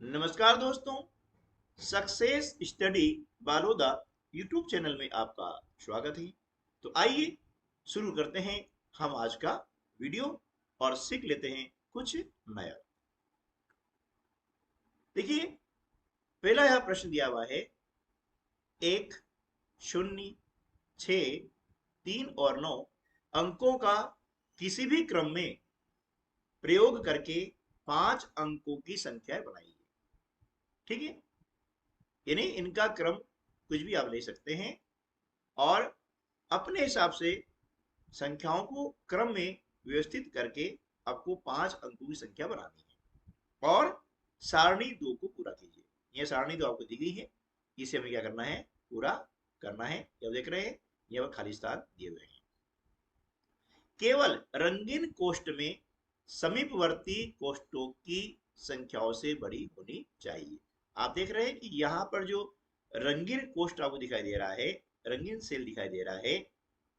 नमस्कार दोस्तों। Success study Baloda YouTube channel में आपका स्वागत है। तो आइए शुरू करते हैं हम आज का वीडियो और सीख लेते हैं कुछ नया। देखिए, पहला यह प्रश्न दिया हुआ है, 1, 0, 6, 3 और 9 अंकों का किसी भी क्रम में प्रयोग करके 5 अंकों की संख्या बनाइए। ठीक है, यानी इनका क्रम कुछ भी आप ले सकते हैं और अपने हिसाब से संख्याओं को क्रम में व्यवस्थित करके आपको 5 अंकों की संख्या बनानी है और सारणी 2 को पूरा कीजिए। यह सारणी 2 आपको दी गई है, इसे हमें क्या करना है, पूरा करना है। ये देख रहे हैं, यह खाली स्थान दिए हुए हैं। केवल रंगीन कोष्ठ में समीपवर्ती कोष्ठों की संख्याओं से बड़ी होनी चाहिए। आप देख रहे हैं कि यहाँ पर जो रंगीन कोष्ठ आपको दिखाई दे रहा है, रंगीन सेल दिखाई दे रहा है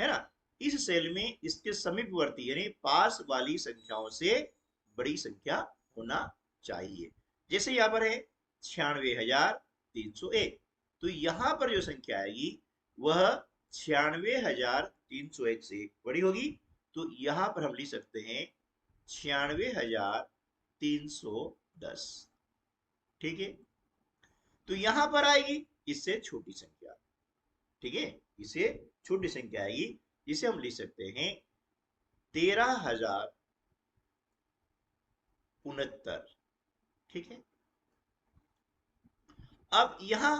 ना, इस सेल में इसके समीपवर्ती यानी पास वाली संख्याओं से बड़ी संख्या होना चाहिए। जैसे यहाँ पर है 96,301, तो यहाँ पर जो संख्या आएगी वह 96,301 से बड़ी होगी। तो यहां पर हम लिख सकते हैं 96,310। ठीक है, तो यहां पर आएगी इससे छोटी संख्या। ठीक है, इसे छोटी संख्या आएगी, जिसे हम लिख सकते हैं 13,069। ठीक है, अब यहां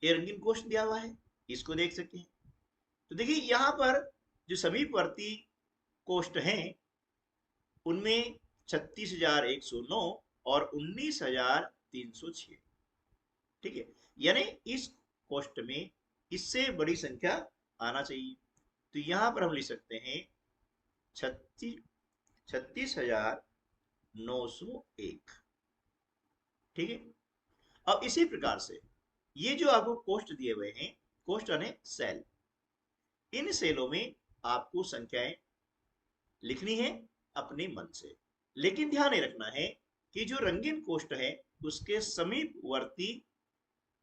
रंगीन कोष्ठ दिया हुआ है, इसको देख सकते हैं। तो देखिए यहां पर जो समीपवर्ती कोष्ठ हैं उनमें 36,109 और 19,306। ठीक है, यानी इस कोष्ठ में इससे बड़ी संख्या आना चाहिए। तो यहां पर हम लिख सकते हैं 36,901। ठीक है, अब इसी प्रकार से ये जो आपको कोष्ठ दिए हुए हैं, कोष्ठ यानी सेल, इन सेलों में आपको संख्याएं लिखनी है अपने मन से। लेकिन ध्यान रखना है कि जो रंगीन कोष्ठ है उसके समीपवर्ती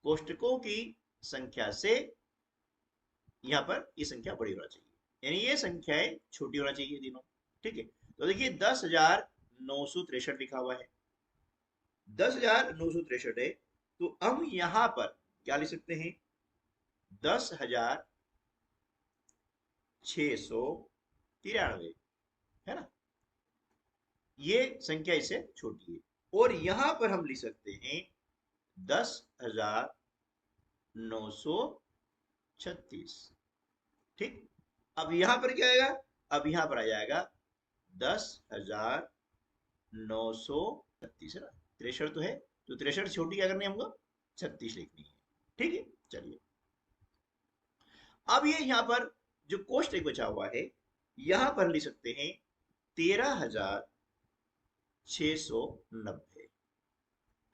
कोष्ठकों की संख्या से यहाँ पर ये संख्या बड़ी होना चाहिए, यानी ये संख्याएं छोटी होना चाहिए तीनों। ठीक है, तो देखिए 10,963 लिखा हुआ है, 10,963 है, तो हम यहाँ पर क्या लिख सकते हैं, 10,693, है ना, ये संख्या इससे छोटी है। और यहां पर हम लिख सकते हैं 10,936। ठीक, अब यहां पर क्या आएगा, अब यहां पर आ जाएगा 10,936, है ना, 63 तो है, तो 63 छोटी क्या करनी है हमको, 36 लिखनी है। ठीक है, चलिए अब ये यहां पर जो कोष्ठ एक बचा हुआ है, यहां पर लिख सकते हैं 13,690।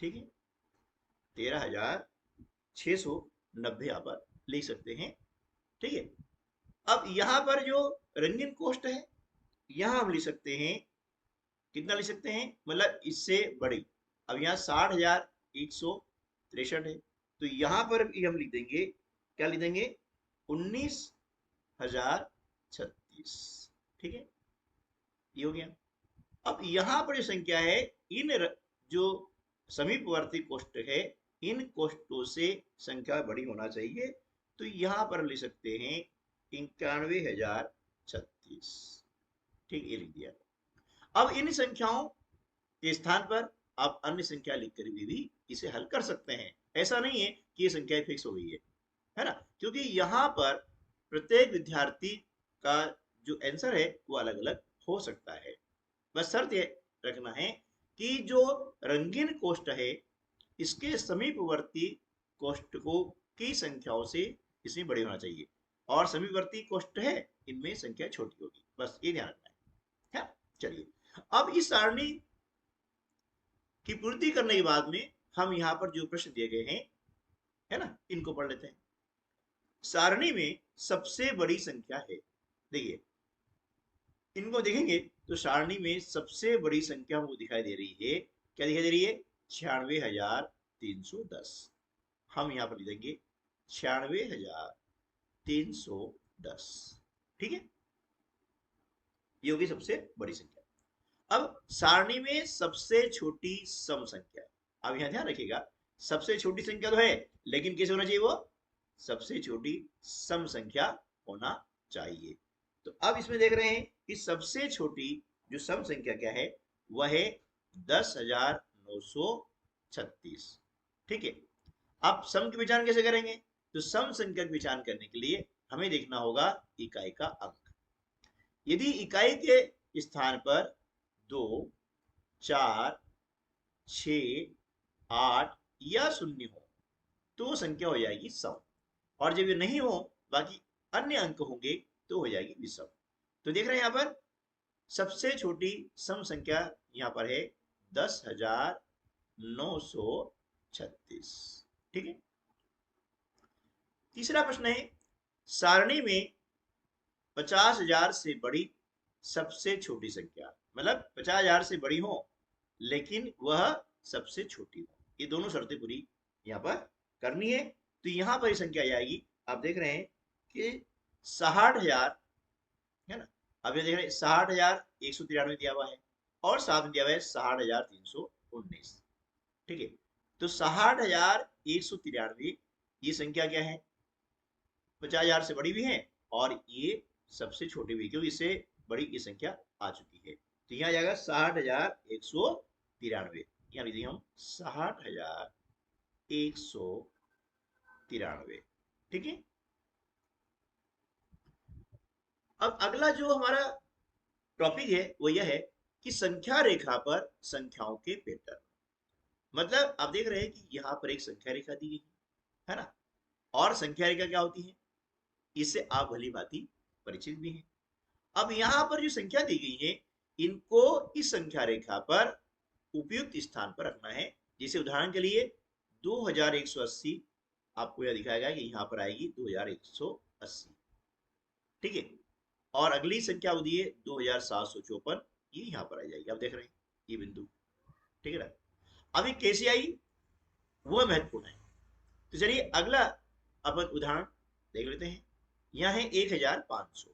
ठीक है, 13,690 यहां पर लिख सकते हैं। ठीक है, अब यहां पर जो रंगीन कोष्ठ है, यहां हम लिख सकते हैं, कितना लिख सकते हैं, मतलब इससे बड़ी। अब यहाँ 60,163 है, तो यहां पर भी हम लिख देंगे, क्या लिख देंगे, 19,036। ठीक है, ये हो गया। अब यहां पर जो संख्या है, इन जो समीपवर्ती कोष्ठ है, इन कोष्ठों से संख्या बड़ी होना चाहिए। तो यहां पर लिख सकते हैं 91,036। ठीक, ये लिख दिया। अब इन संख्याओं के स्थान पर आप अन्य संख्या लिखकर भी इसे हल कर सकते हैं। ऐसा नहीं है कि ये संख्या फिक्स हो गई है ना, क्योंकि यहाँ पर प्रत्येक विद्यार्थी का जो आंसर है वो अलग अलग हो सकता है। बस शर्त ये रखना है कि जो रंगीन कोष्ठ है इसके समीपवर्ती कोष्ठकों की संख्याओं से इसमें बड़ी होना चाहिए, और समीपवर्ती कोष्ठ है इनमें संख्या छोटी होगी। बस ये ध्यान रखना है। चलिए, अब इस सारणी की पूर्ति करने के बाद में हम यहाँ पर जो प्रश्न दिए गए हैं, है ना, इनको पढ़ लेते हैं। सारणी में सबसे बड़ी संख्या है, देखिए इनको देखेंगे तो सारणी में सबसे बड़ी संख्या हमको दिखाई दे रही है, क्या दिखाई दे रही है, 96,310। हम यहां पर लिखेंगे 96,310। ठीक है, ये होगी सबसे बड़ी संख्या। अब सारणी में सबसे छोटी सम संख्या, अब यहां ध्यान रखिएगा, सबसे छोटी संख्या तो है, लेकिन कैसे होना चाहिए वो, सबसे छोटी सम संख्या होना चाहिए। तो अब इसमें देख रहे हैं कि सबसे छोटी जो सम संख्या क्या है, वह है 10,936। ठीक है, आप सम की पहचान कैसे करेंगे, तो सम संख्या की पहचान करने के लिए हमें देखना होगा इकाई का अंक। यदि इकाई के स्थान पर 2, 4, 6, 8 या 0 हो तो संख्या हो जाएगी सम, और जब ये नहीं हो, बाकी अन्य अंक होंगे, तो हो जाएगी विषम। तो देख रहे हैं यहां पर सबसे छोटी सम संख्या यहां पर है 10,936। ठीक है, तीसरा प्रश्न है, सारणी में 50,000 से बड़ी सबसे छोटी संख्या, मतलब 50,000 से बड़ी हो लेकिन वह सबसे छोटी हो, ये दोनों शर्तें पूरी यहां पर करनी है। तो यहां पर संख्या आएगी, आप देख रहे हैं कि 60,000 है ना। अब ये देख रहे हैं 60,193 दिया हुआ है, और साथ में दिया हुआ है 60,319। ठीक है, तो 60,193 ये संख्या क्या है, 50,000 से बड़ी भी है और ये सबसे छोटी भी, क्योंकि इससे बड़ी की संख्या आ चुकी है। तो यहाँ जाएगा 60,193, यहाँ लिखिए हम 60,193। ठीक है, अब अगला जो हमारा टॉपिक है वो यह है कि संख्या रेखा पर संख्याओं के पैटर्न। मतलब आप देख रहे हैं कि यहाँ पर एक संख्या रेखा दी गई है ना, और संख्या रेखा क्या होती है, इससे आप भली भांति परिचित भी हैं। अब यहाँ पर जो संख्या दी गई है, इनको इस संख्या रेखा पर उपयुक्त स्थान पर रखना है। जैसे उदाहरण के लिए 2180 आपको यह दिखाया गया कि यहाँ पर आएगी 2180। ठीक है, और अगली संख्या होती है 2754, ये यहाँ पर आ जाएगी, आप देख रहे हैं ये बिंदु। ठीक है ना, अभी कैसे आई वो महत्वपूर्ण है। तो चलिए अगला अपन उदाहरण देख लेते हैं। यहाँ है 1500,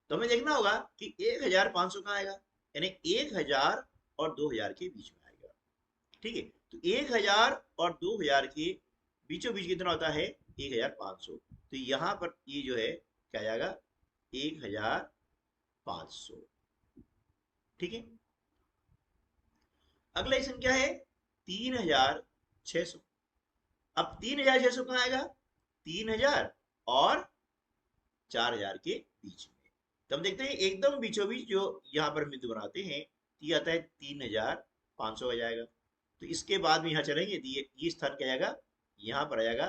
तो हमें देखना होगा कि 1500 कहाँ आएगा, यानी 1000 और 2000 के बीच में आएगा। ठीक है, तो 1000 और 2000 के बीचों बीच कितना होता है, 1500। तो यहाँ पर ये जो है क्या जाएगा, 1500। ठीक है, अगला संख्या है 3600। अब 3600 कहाँ आएगा, 3000 और 4000 के बीच में। तो हम देखते हैं एकदम बीचों बीच जो यहाँ पर बिंदु बनाते हैं, ये आता है 3500 आ जाएगा। तो इसके बाद में यहाँ चलेंगे, ये स्थान क्या आएगा, यहाँ पर आ जाएगा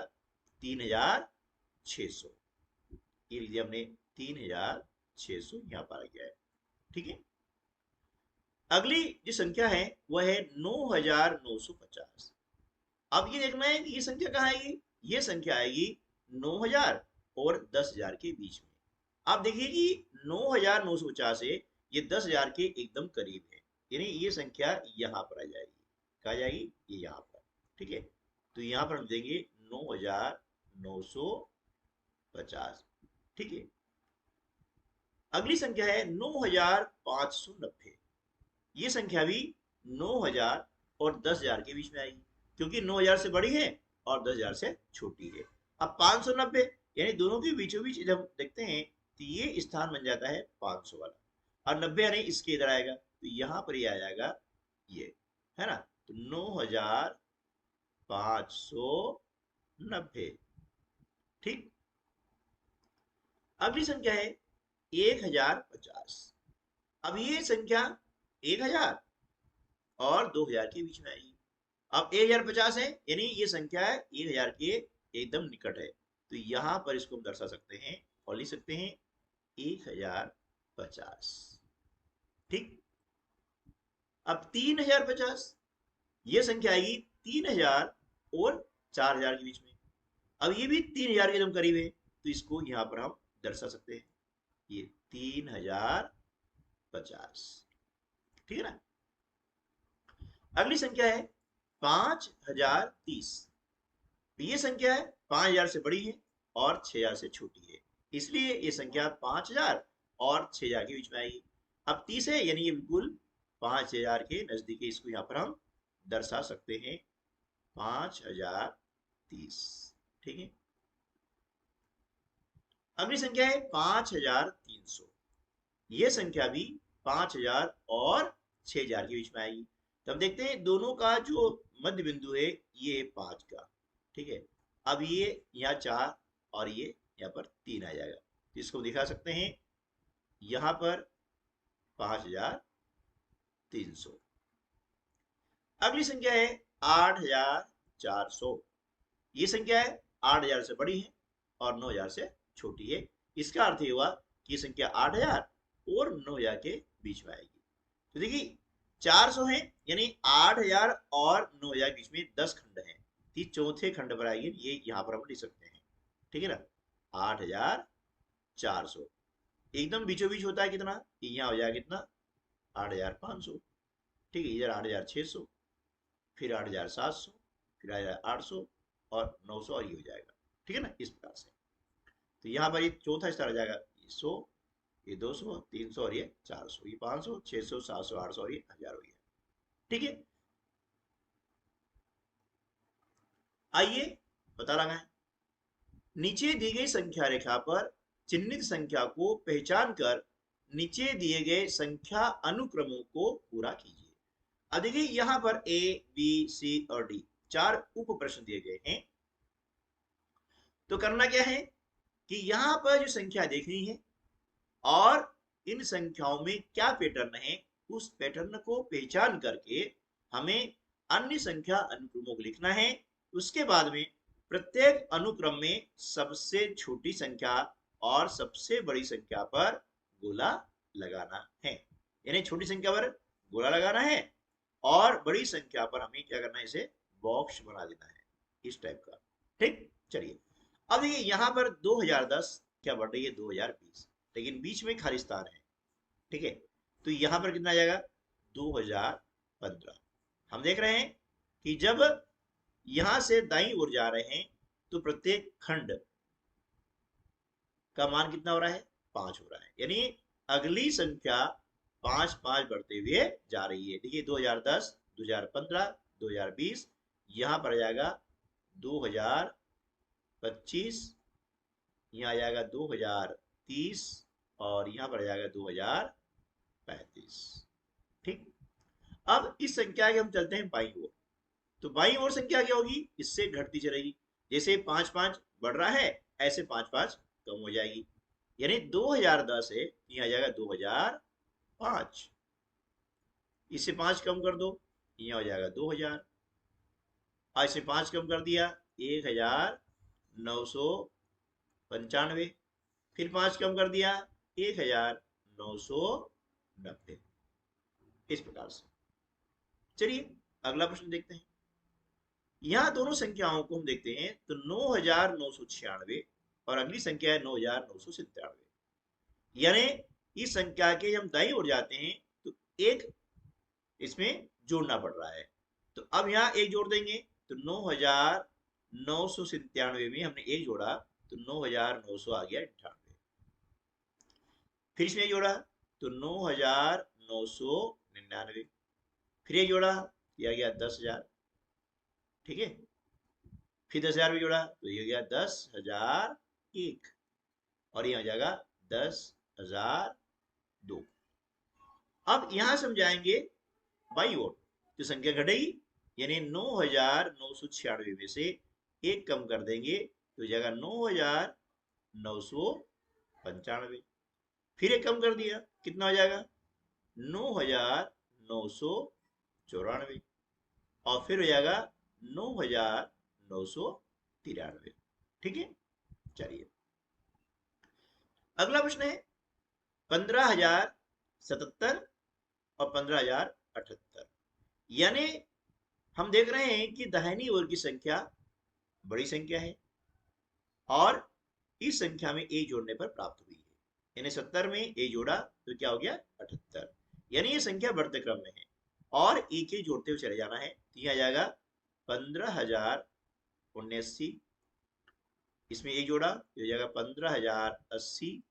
3600। ये लीजिए हमने 3600 यहाँ पर आ गया है। ठीक है, अगली जो संख्या है वह है 9950। अब ये देखना है कि ये संख्या कहाँ आएगी, ये संख्या आएगी 9000 और 10,000 के बीच में। आप देखिए कि 9950 है, ये 10,000 के एकदम करीब है, यानी ये संख्या यहाँ पर आ जाएगी, कहा जाएगी, ये यहाँ पर। ठीक है, तो यहाँ पर हम देंगे 9950। ठीक है, अगली संख्या है 9590। ये संख्या भी 9000 और 10,000 के बीच में आएगी, क्योंकि 9000 से बड़ी है और 10,000 से छोटी है। अब 590, यानी दोनों के बीचों बीच जब देखते हैं तो ये स्थान बन जाता है 500 वाला, और 90 यानी इसके इधर आएगा, तो यहाँ पर ये आ जाएगा, ये है ना। तो 9590। ठीक, अगली संख्या है 1050। अब ये संख्या 1000 और 2000 के बीच में आएगी। अब 1050 है, यानी ये संख्या है 1000 के एकदम निकट है, तो यहां पर इसको हम दर्शा सकते हैं और लिख सकते हैं 1050। ठीक, अब 3050, ये संख्या आएगी 3000 और 4000 के बीच में। अब ये भी 3000 के एकदम करीब है, तो इसको यहां पर हम दर्शा सकते हैं, ये 3050। ठीक है ना। अगली संख्या है 5030। ये संख्या है 5000 से बड़ी है और 6000 से छोटी है, इसलिए ये संख्या 5000 और 6000 के बीच में आएगी। अब 30 है यानी ये बिल्कुल 5000 के नजदीक है, इसको यहाँ पर हम दर्शा सकते हैं 5030। ठीक है। अगली संख्या है 5300। ये संख्या भी 5000 और 6000 के बीच में आएगी। तो हम देखते हैं दोनों का जो मध्य बिंदु है ये है 5 का। ठीक है। अब ये यहाँ 4 और ये यहाँ पर 3 आ जाएगा, तो इसको दिखा सकते हैं यहाँ पर 5300। अगली संख्या है 8400। ये संख्या है 8000 से बड़ी है और 9000 से छोटी है, इसका अर्थ ये हुआ कि संख्या 8000 और 9000 के बीच में आएगी। तो देखिए 400 है यानी 8000 और 9000 के बीच में 10 खंड है, तो चौथे खंड पर आएगी, ये यहाँ पर हम लिख सकते हैं। ठीक है ना। 8400 एकदम बीचों बीच होता है कितना, यहाँ हो जाएगा कितना 8500। ठीक है। इधर 8600, फिर 8700, फिर 8800 और 900 और ये हो जाएगा। ठीक है ना, इस प्रकार से। तो यहाँ पर ये चौथा स्तर आ जाएगा 100, ये 200, 300 और ये 400, ये 500, 600, 700, 800 और ये 1000 हो गया। ठीक है। आइए पता लगाएं। नीचे दी गई संख्या रेखा पर चिन्हित संख्या को पहचान कर नीचे दिए गए संख्या अनुक्रमों को पूरा कीजिए। अब देखिए यहां पर ए, बी, सी और डी 4 उप प्रश्न दिए गए हैं। तो करना क्या है कि यहां पर जो संख्या देखनी है और इन संख्याओं में क्या पैटर्न है, उस पैटर्न को पहचान करके हमें अन्य संख्या अनुक्रमों को लिखना है। उसके बाद में प्रत्येक अनुक्रम में सबसे छोटी संख्या और सबसे बड़ी संख्या पर गोला लगाना है, यानी छोटी संख्या पर गोला लगाना है और बड़ी संख्या पर हमें क्या करना है, इसे बॉक्स बना देना है इस टाइप का। ठीक। चलिए अब देखिए यहाँ पर 2010 क्या बढ़ रही है 2020, लेकिन बीच में खाली स्थान है। ठीक है। तो यहाँ पर कितना आ जाएगा 2015। हम देख रहे हैं कि जब यहां से दाईं ओर जा रहे हैं तो प्रत्येक खंड का मान कितना हो रहा है 5 हो रहा है, यानी अगली संख्या 5 5 बढ़ते हुए जा रही है। देखिए 2010, 2015, 2020, यहां पर आ जाएगा 2025, यहाँ आ जाएगा 2030 और यहाँ पर आ जाएगा 2035। ठीक। अब इस संख्या के हम चलते हैं बाईं ओर। तो बाईं ओर संख्या क्या होगी, इससे घटती चलेगी। जैसे 5 5 बढ़ रहा है ऐसे 5 5 कम हो जाएगी, यानी 2010 है यहाँ आ जाएगा 2005। इससे 5 कम कर दो, यहाँ हो जाएगा 2000। आज से 5 कम कर दिया 1995, फिर 5 कम कर दिया 1990। इस प्रकार से। चलिए अगला प्रश्न देखते हैं। यहाँ दोनों संख्याओं को हम देखते हैं तो 9996 और अगली संख्या है 9997, यानी इस संख्या के हम दाईं ओर जाते हैं तो एक इसमें जोड़ना पड़ रहा है। तो अब यहाँ एक जोड़ देंगे तो 9997 में हमने एक जोड़ा तो 9900 आ गया 98। फिर इसमें जोड़ा तो 9999, फिर एक जोड़ा यह आ गया 10,000। ठीक है। फिर 10,000 भी जोड़ा तो ये हो गया 10,001 और ये आ जाएगा 10,002। अब यहां समझाएंगे बाईं ओर जो संख्या घटेगी, यानी 9996 में से एक कम कर देंगे तो जाएगा 9995। फिर एक कम कर दिया कितना हो जाएगा 9994 और फिर हो जाएगा 9993। ठीक है। चलिए अगला प्रश्न है 15,077 और 15,078, यानी हम देख रहे हैं कि दाहिनी ओर की संख्या बड़ी संख्या है और इस संख्या में ए जोड़ने पर प्राप्त हुई है, यानी 70 में ए जोड़ा तो क्या हो गया 78, यानी ये संख्या बढ़ते क्रम में है और एक एक जोड़ते हुए चले जाना है। तो यह आ जाएगा 15,079, इसमें एक जोड़ा तो हो जाएगा 15,080,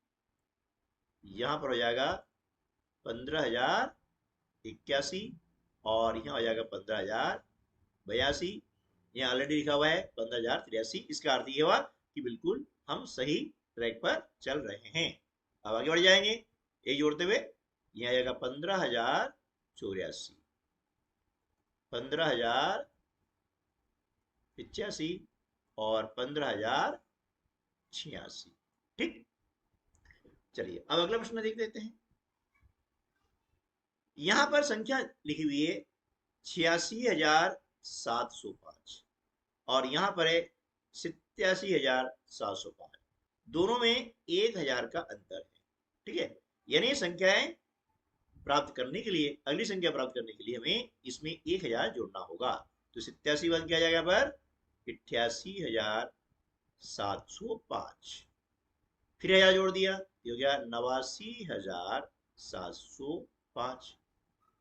यहाँ पर हो जाएगा 15,081 और यहाँ हो जाएगा 15,082। यहाँ ऑलरेडी लिखा हुआ है 15,083। इसका अर्थ ये हुआ कि बिल्कुल हम सही ट्रैक पर चल रहे हैं। अब आगे बढ़ जाएंगे एक जोड़ते हुए, यहाँ आएगा 15,084, 15,085 और 15,086। ठीक, चलिए अब अगला प्रश्न देख लेते हैं। यहां पर संख्या लिखी हुई है 86,705 और यहां पर है 87,705। दोनों में 1,000 का अंतर है। ठीक है, यानी संख्याएं प्राप्त करने के लिए, अगली संख्या प्राप्त करने के लिए हमें इसमें 1,000 जोड़ना होगा। तो 87 बन क्या जाएगा पर 88,705, फिर 1,000 जोड़ दिया, ये हो गया 89,705,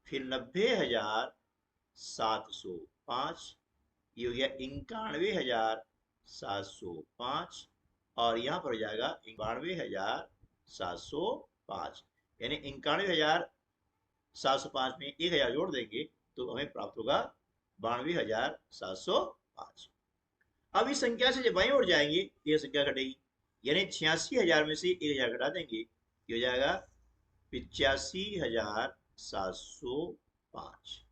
फिर 90,705, ये हो गया 91,705 और यहाँ पर हो जाएगा 92,705। यानी 91,705 में 1,000 जोड़ देंगे तो हमें प्राप्त होगा 92,705। अब इस संख्या से जब बाईं ओर जाएंगे यह संख्या घटेगी, यानी 86,000 में से 1,000 घटा देंगे, ये हो जाएगा 85,705।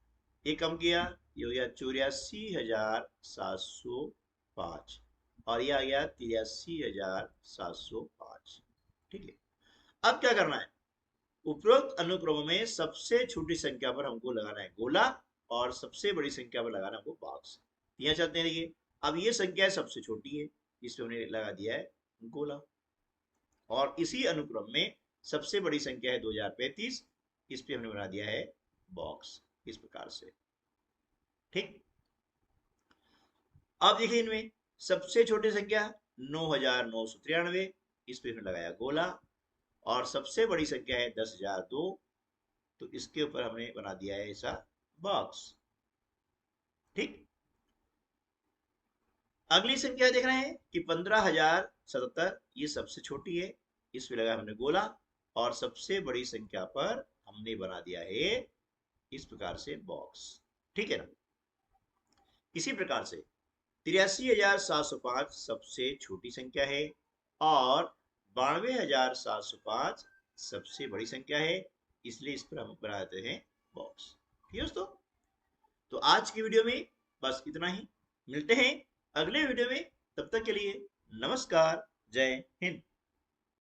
एक कम किया, ये हो गया 84,705 और ये आ गया 83,705। ठीक है, अब क्या करना है, उपरोक्त अनुक्रम में सबसे छोटी संख्या पर हमको लगाना है गोला और सबसे बड़ी संख्या पर लगाना हमको बॉक्स। यहाँ चलते हैं, देखिए अब ये संख्या सबसे छोटी है, इसमें हमने लगा दिया है गोला, और इसी अनुक्रम में सबसे बड़ी संख्या है 2035, इस पे हमने बना दिया है बॉक्स इस प्रकार से। ठीक, अब देखिए इनमें सबसे छोटी संख्या 9,993, इस पे हमने लगाया गोला, और सबसे बड़ी संख्या है 10,002, तो इसके ऊपर हमने बना दिया है ऐसा बॉक्स। ठीक, अगली संख्या देख रहे हैं कि 15,077, ये सबसे छोटी है, इस पे लगा हमने गोला, और सबसे बड़ी संख्या पर हमने बना दिया है इस प्रकार से बॉक्स। ठीक है ना, इसी प्रकार से 83,705 सबसे छोटी संख्या है और 92,705 सबसे बड़ी संख्या है, इसलिए इस पर हम बना देते हैं बॉक्स। ठीक है दोस्तों, तो आज की वीडियो में बस इतना ही, मिलते हैं अगले वीडियो में, तब तक के लिए नमस्कार, जय हिंद।